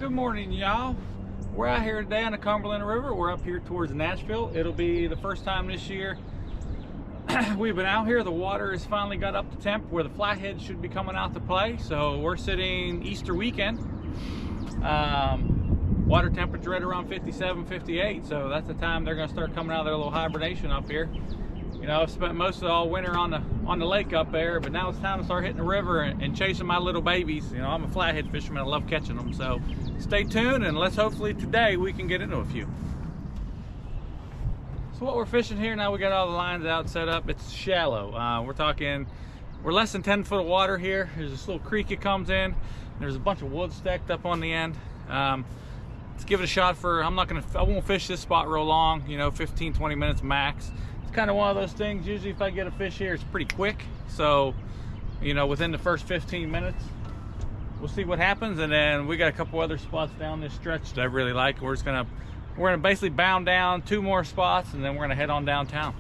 Good morning, y'all. We're out here today on the Cumberland River. We're up here towards Nashville. It'll be the first time this year we've been out here. The water has finally got up to temp where the flatheads should be coming out to play. So we're sitting Easter weekend. Water temperature right around 57, 58. So that's the time they're going to start coming out of their little hibernation up here. You know, I've spent most of all winter on the lake up there, but now it's time to start hitting the river and chasing my little babies. You know, I'm a flathead fisherman. I love catching them. So stay tuned, and let's hopefully today we can get into a few. So what we're fishing here now, we got all the lines out set up. It's shallow. We're less than 10 foot of water here. There's this little creek it comes in. There's a bunch of wood stacked up on the end. Let's give it a shot for, I won't fish this spot real long, you know, 15, 20 minutes max. It's kind of one of those things, usually if I get a fish here, it's pretty quick. So, you know, within the first 15 minutes, we'll see what happens. And then we got a couple other spots down this stretch that I really like. We're gonna basically bound down 2 more spots, and then we're gonna head on downtown.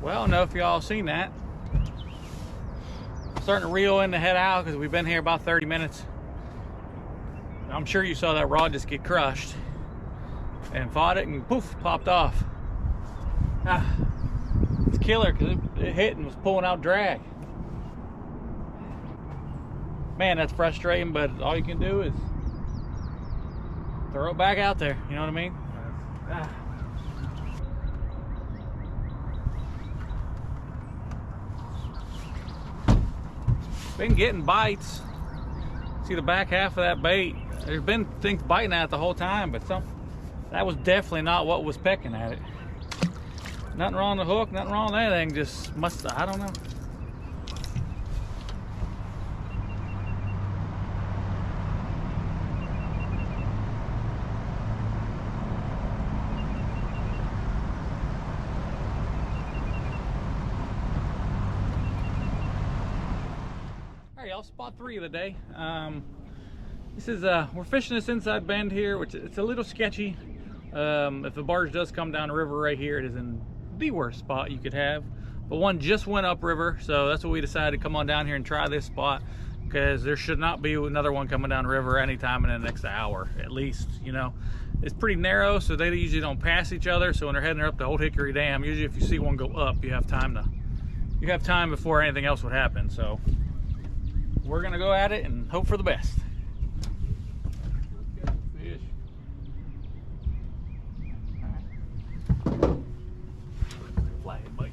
Well, I don't know if y'all seen that. I'm starting to reel in the head out because we've been here about 30 minutes. I'm sure you saw that rod just get crushed and fought it and poof, popped off. It's killer because it hit and was pulling out drag. Man, that's frustrating, but all you can do is throw it back out there. You know what I mean? Been getting bites. See the back half of that bait. There's been things biting at it the whole time, but that was definitely not what was pecking at it. Nothing wrong with the hook, nothing wrong with anything. Just I don't know. Y'all, spot 3 of the day. This is we're fishing this inside bend here, which it's a little sketchy. If the barge does come down the river right here, it is in the worst spot you could have. But one just went upriver, so that's what we decided to come on down here and try this spot, because there should not be another one coming down the river anytime in the next hour at least. You know, it's pretty narrow, so they usually don't pass each other. So when they're heading up the Old Hickory Dam, usually if you see one go up, you have time before anything else would happen. So we're gonna go at it and hope for the best. Fish. Flathead bite.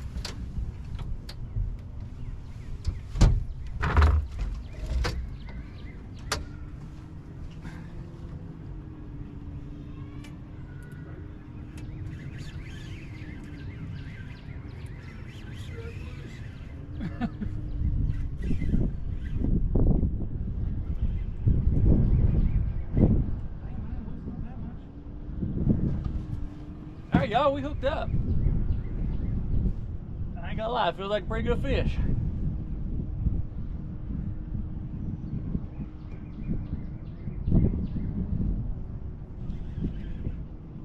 Alright, y'all, we hooked up. I ain't gonna lie, it feels like a pretty good fish.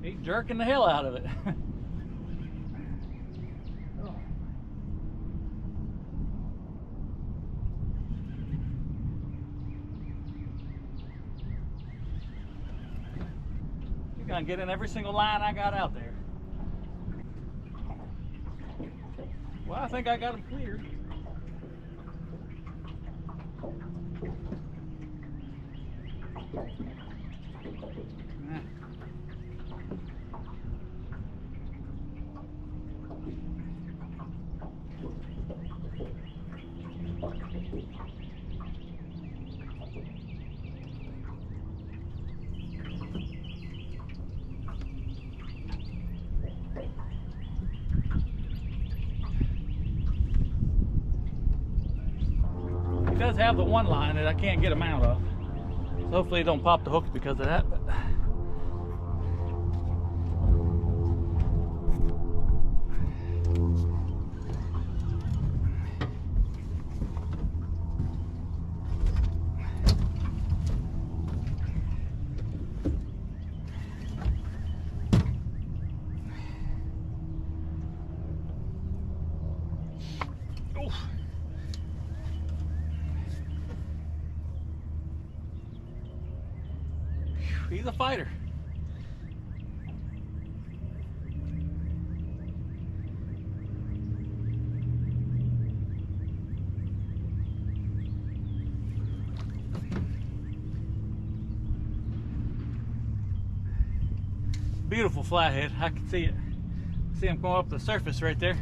He's jerking the hell out of it. He's gonna get in every single line I got out there. Well, I think I got him cleared. He does have the one line that I can't get him out of. So hopefully it don't pop the hooks because of that. But he's a fighter. Beautiful flathead. I can see it. See him come up the surface right there.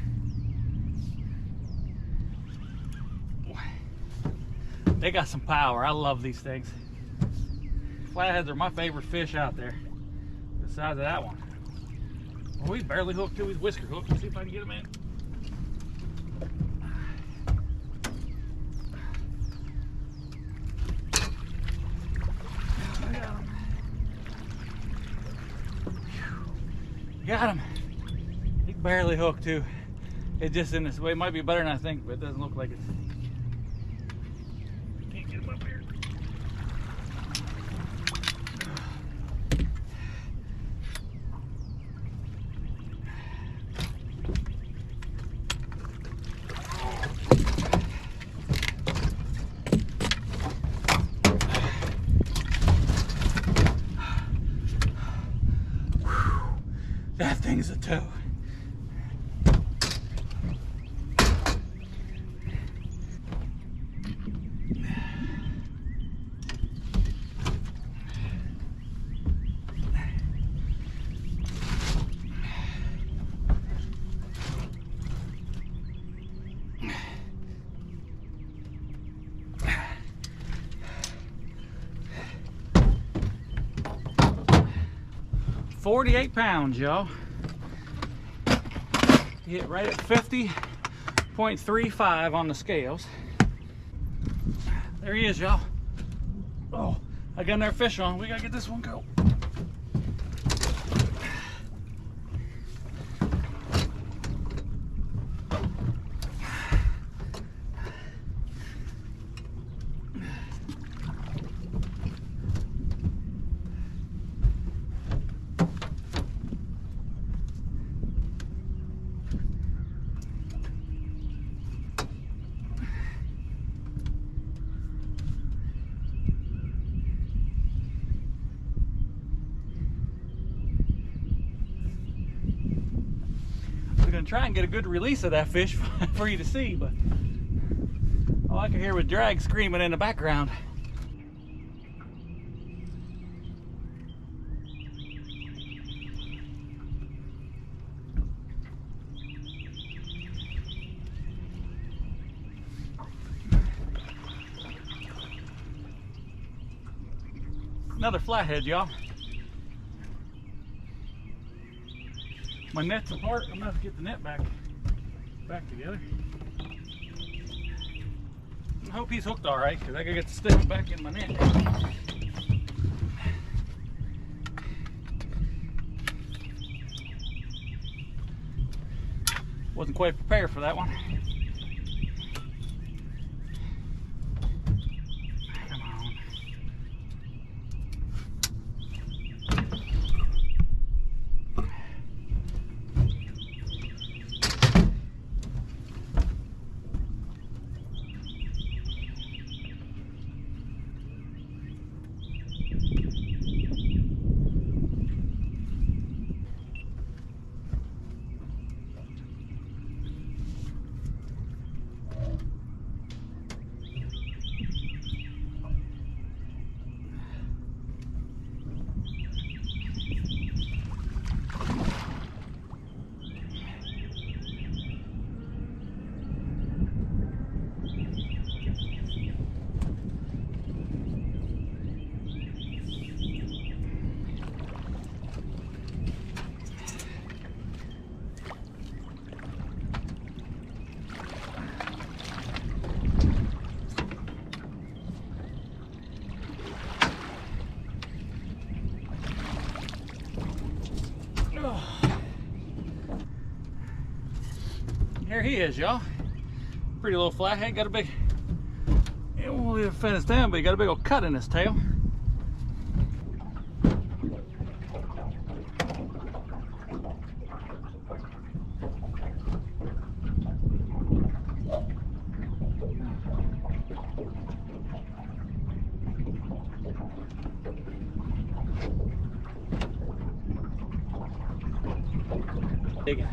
They got some power. I love these things. Flatheads are my favorite fish out there, besides that one. Well, we barely hooked to his whisker hook. Let's see if I can get him in. Got him. He barely hooked too. It's just in this way. It might be better than I think, but it doesn't look like it. Can't get him up here. That thing's a toe. £48, y'all. Hit right at 50.35 on the scales. There he is, y'all. Oh, I got another fish on. We gotta get this one go. Try and get a good release of that fish for you to see, but all I can hear was drag screaming in the background. Another flathead, y'all. My net's apart. I'm gonna have to get the net back together. I hope he's hooked all right, because I gotta get the stick back in my net. Wasn't quite prepared for that one. Come on. he is, y'all. Pretty little flathead. Got a big, it won't even fin us down, but he got a big old cut in his tail. Digging.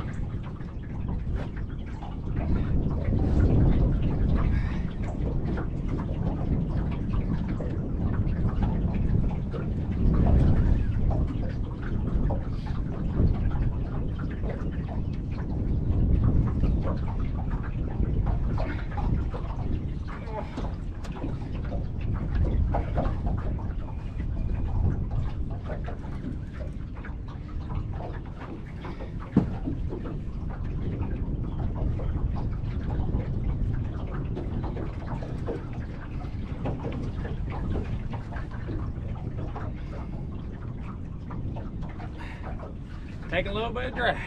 Take a little bit of drag.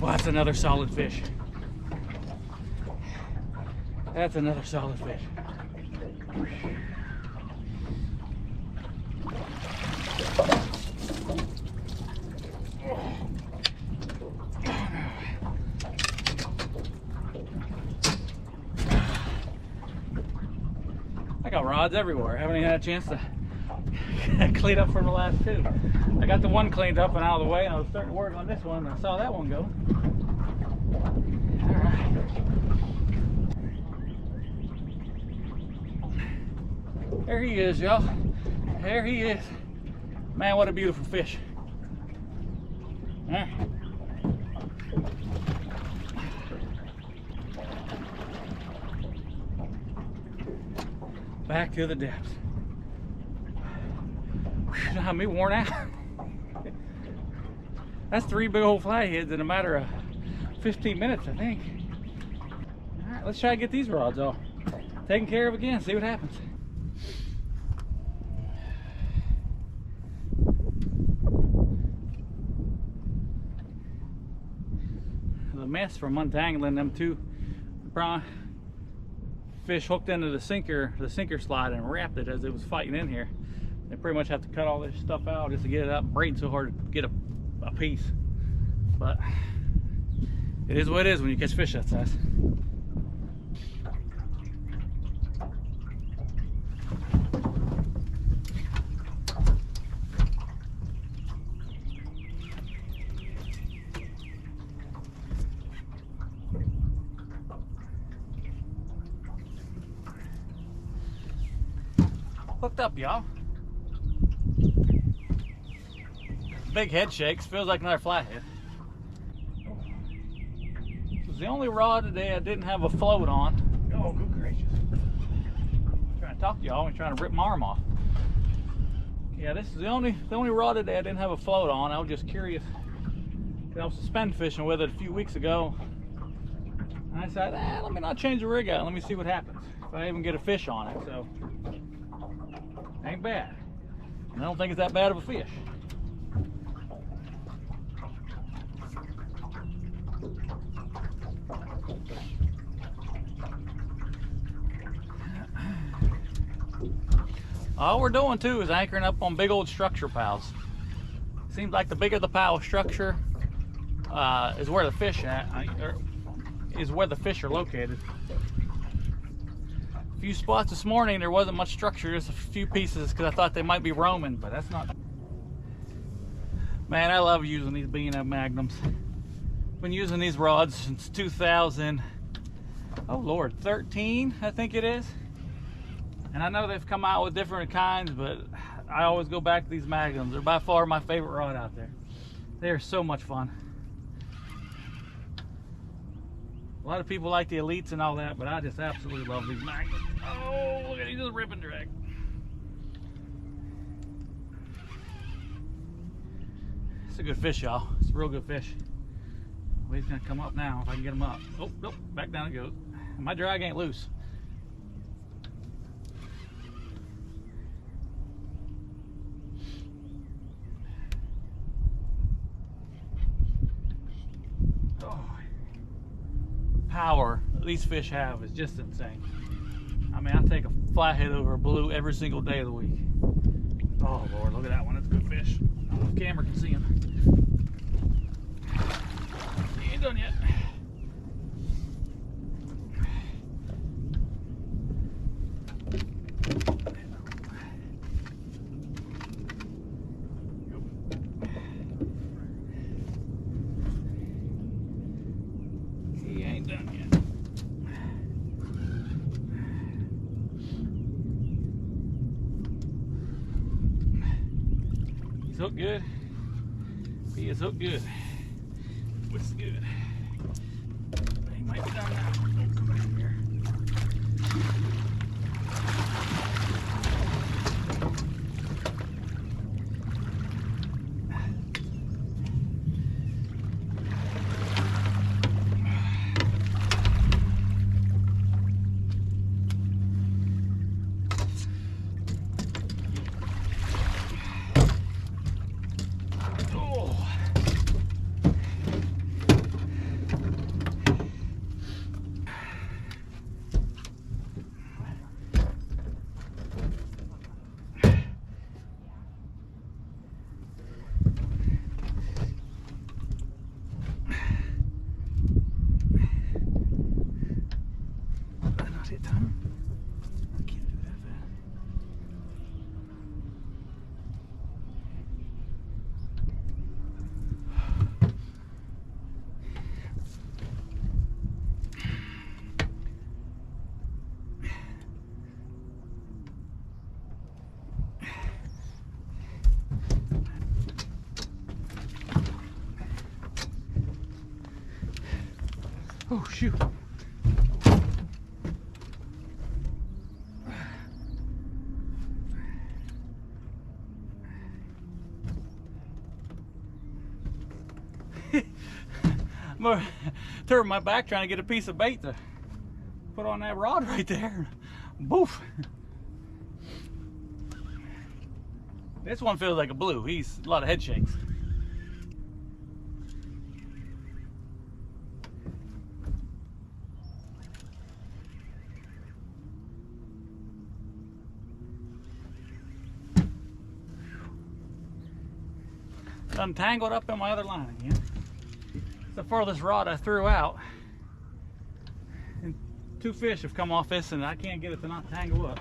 Well, that's another solid fish. That's another solid fish. I got rods everywhere. I haven't even had a chance to clean up from the last two. I got the one cleaned up and out of the way, and I was starting to work on this one, and I saw that one go. All right. There he is, y'all. There he is. Man, what a beautiful fish. All right. Back to the depths. Whew, I'm worn out. That's 3 big old flatheads in a matter of 15 minutes, I think. All right, let's try to get these rods all taken care of again, see what happens. The mess from untangling them two fish hooked into the sinker slide and wrapped it as it was fighting in here. They pretty much have to cut all this stuff out just to get it up. Braiding so hard to get a piece, but it is what it is when you catch fish that size. Hooked up, y'all. Big head shakes, feels like another flathead. This was the only rod today I didn't have a float on. Oh, good gracious. I'm trying to talk to y'all and trying to rip my arm off. Yeah, this is the only rod today I didn't have a float on. I was just curious. I was suspend fishing with it a few weeks ago. And I said, let me not change the rig out. Let me see what happens. If I even get a fish on it, so ain't bad. And I don't think it's that bad of a fish. All we're doing too is anchoring up on big old structure piles. Seems like the bigger the pile of structure is where the fish at. is where the fish are located. A few spots this morning, there wasn't much structure, just a few pieces because I thought they might be roaming, but that's not. Man, I love using these B&M Magnums. Been using these rods since 2000, oh Lord, 13, I think it is. And I know they've come out with different kinds, but I always go back to these Magnums. They're by far my favorite rod out there. They are so much fun. A lot of people like the Elites and all that, but I just absolutely love these Magnums. Oh, look at these, just rip and drag. It's a good fish, y'all. It's a real good fish. Well, he's gonna come up now if I can get him up. Oh, nope, back down it goes. My drag ain't loose. Oh, power these fish have is just insane. I mean, I take a flathead over a blue every single day of the week. Oh Lord, look at that one. That's a good fish. I don't know if the camera can see him. He ain't done yet. He ain't done yet. He's hooked good. He is hooked good. What's good? He might be done now. Oh, come back here. Oh, shoot. I'm turning my back trying to get a piece of bait to put on that rod right there. Boof. This one feels like a blue. He's a lot of head shakes. Untangled up in my other line again. It's the furthest rod I threw out. And 2 fish have come off this and I can't get it to not tangle up.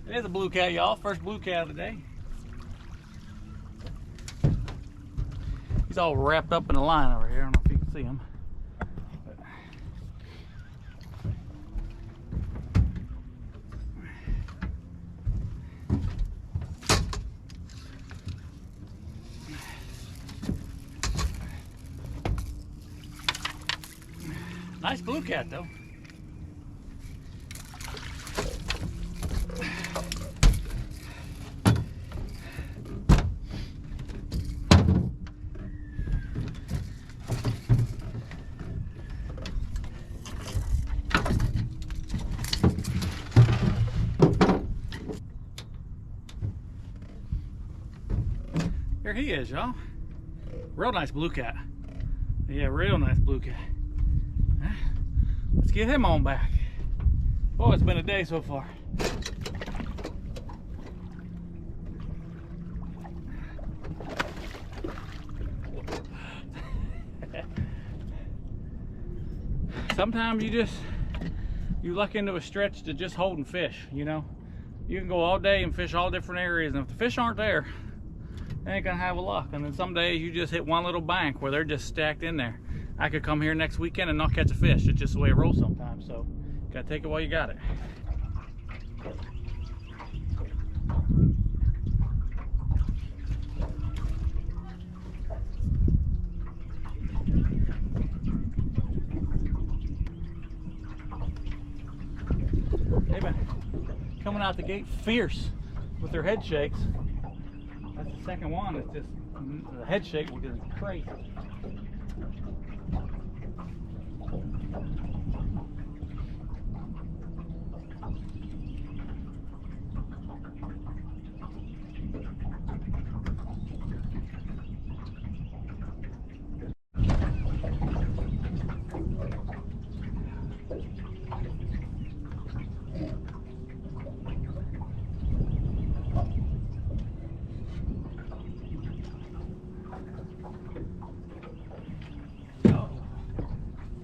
There's a blue cat, y'all. First blue cat of the day. He's all wrapped up in the line over here. I don't know if you can see him. Nice blue cat, though. Here he is, y'all. Real nice blue cat. Yeah, real nice blue cat. Let's get him on back. Oh, it's been a day so far. Sometimes you luck into a stretch to just holding fish, you know. You can go all day and fish all different areas, and if the fish aren't there, they ain't gonna have a luck. And then some days you just hit one little bank where they're just stacked in there. I could come here next weekend and not catch a fish. It's just the way it rolls sometimes, so gotta take it while you got it. They've been coming out the gate fierce with their head shakes. That's the second one. It's just the head shake, which is crazy.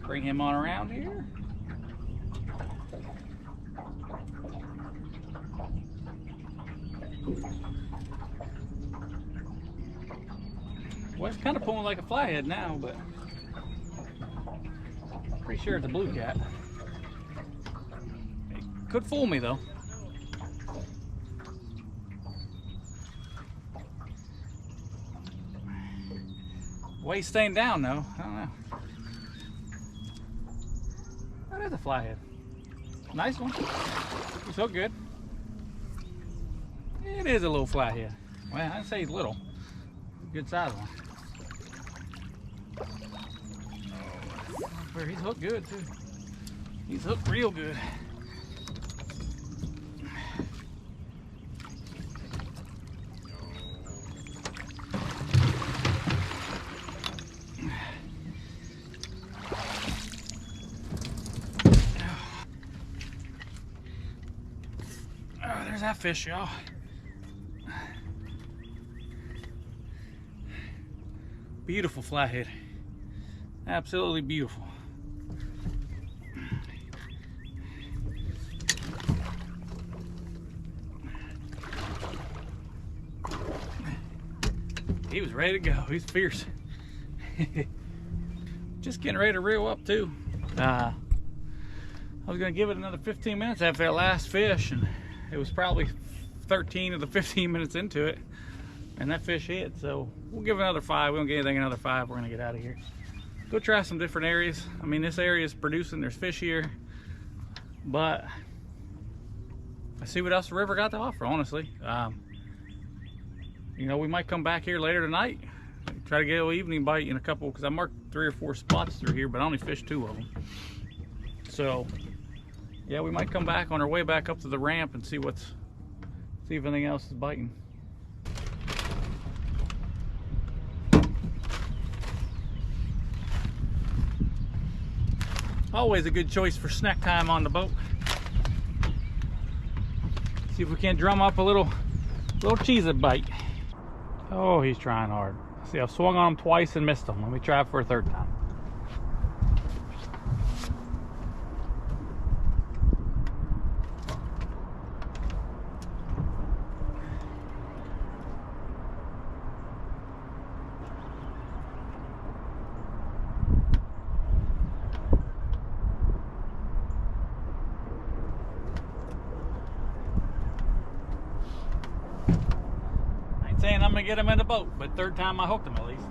Bring him on around here. Well, it's kind of pulling like a flathead now, but pretty sure it's a blue cat. It could fool me though. The way he's staying down though, I don't know. That is a flathead. Nice one. He's so good. It is a little flathead. Well, I'd say he's little. Good size one. He's hooked good too. He's hooked real good. There's that fish, y'all. Beautiful flathead. Absolutely beautiful. He was ready to go. He's fierce. Just getting ready to reel up too. I was gonna give it another 15 minutes after that last fish, and it was probably 13 of the 15 minutes into it, and that fish hit. So we'll give it another 5. We don't get anything another 5. We're gonna get out of here. Go try some different areas. I mean, this area is producing. There's fish here, but I see what else the river got to offer. Honestly, you know, we might come back here later tonight. Try to get an evening bite in a couple, because I marked 3 or 4 spots through here, but I only fished 2 of them. So yeah, we might come back on our way back up to the ramp and see if anything else is biting. Always a good choice for snack time on the boat. See if we can't drum up a little Cheez-It bite. Oh, he's trying hard. See, I've swung on him twice and missed him. Let me try it for a 3rd time. Saying I'm gonna get him in the boat, but 3rd time I hooked him at least.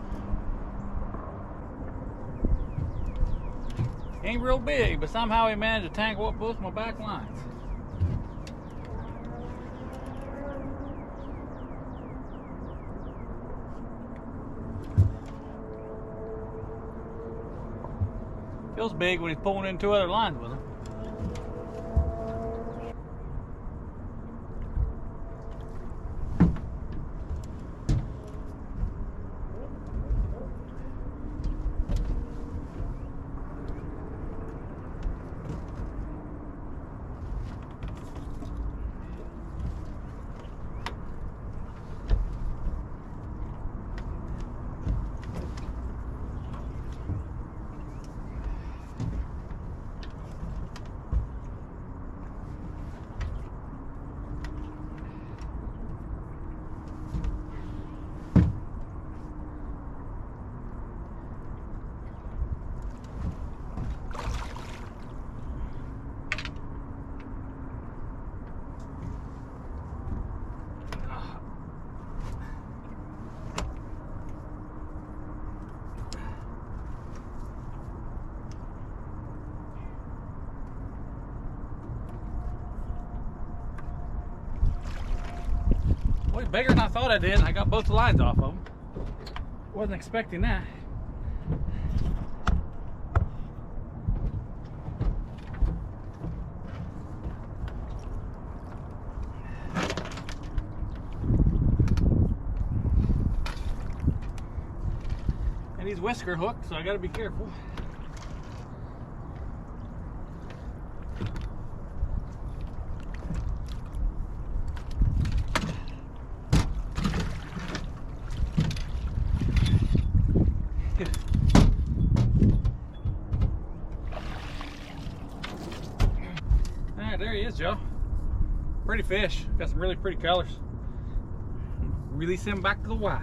He ain't real big, but somehow he managed to tangle up both my back lines. Feels big when he's pulling in 2 other lines with him. way bigger than I thought I did. I got both the lines off of them. Wasn't expecting that. And he's whisker hooked, so I gotta be careful. Alright, there he is, Joe. Pretty fish. Got some really pretty colors. Release him back to the wild.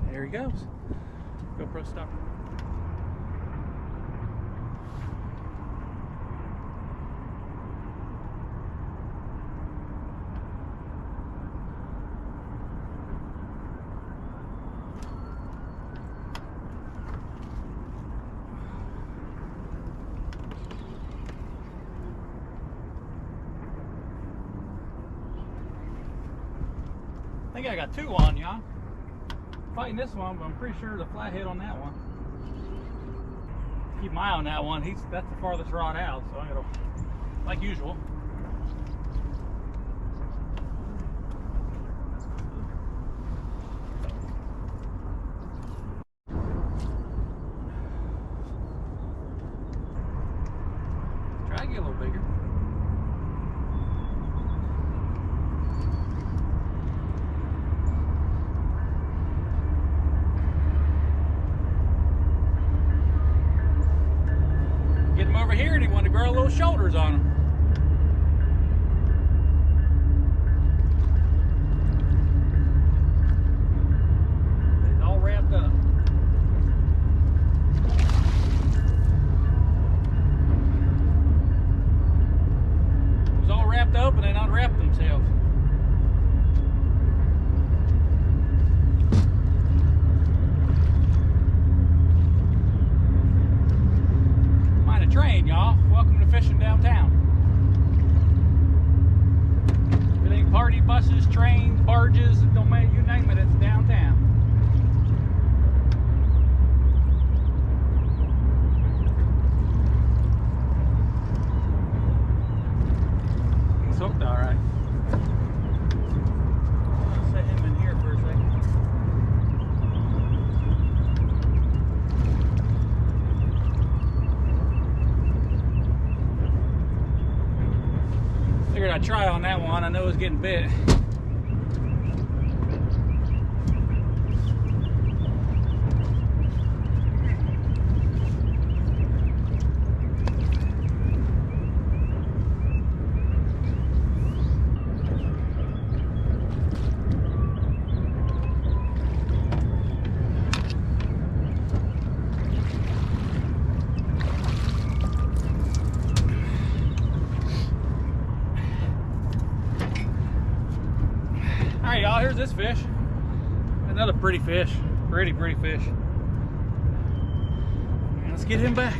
There he goes. GoPro stop. I think I got two on, y'all. Fighting this one, but I'm pretty sure the flathead on that one. Keep my eye on that one. That's the farthest rod out, so I'm gonna, like usual. Try to get a little bigger. Get him over here and he wanted to grow little shoulders on him. He's all wrapped up. It was all wrapped up and they unwrapped themselves. Train, y'all. Welcome to fishing downtown. It ain't party buses, trains, barges, it don't matter, you name it, it's downtown. He's hooked all right. I'll set him in here for a second. Figured I'd try on that one. I know it was getting bit. Alright, y'all, here's this fish. Another pretty fish. Pretty fish. Let's get him back.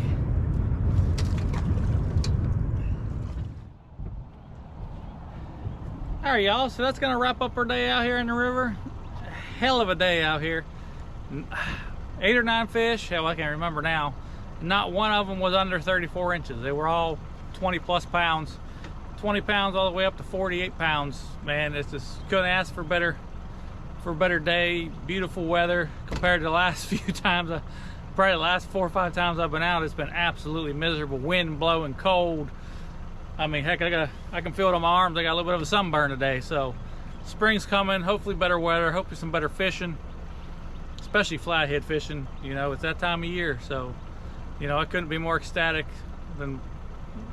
Alright, y'all, so that's gonna wrap up our day out here in the river. Hell of a day out here. 8 or 9 fish, hell, I can't remember now. Not one of them was under 34 inches. They were all 20 plus pounds. 20 pounds all the way up to 48 pounds. Man, it's just couldn't ask for a better day. Beautiful weather compared to the last few times. Probably the last 4 or 5 times I've been out, it's been absolutely miserable. Wind blowing, cold. I mean, heck, I can feel it on my arms. I got a little bit of a sunburn today. So spring's coming, hopefully better weather, hopefully some better fishing, especially flathead fishing. You know, it's that time of year. So, you know, I couldn't be more ecstatic than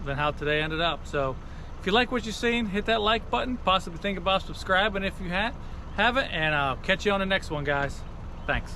how today ended up. So if you like what you've seen, hit that like button, possibly think about subscribing if you haven't, and I'll catch you on the next one, guys. Thanks.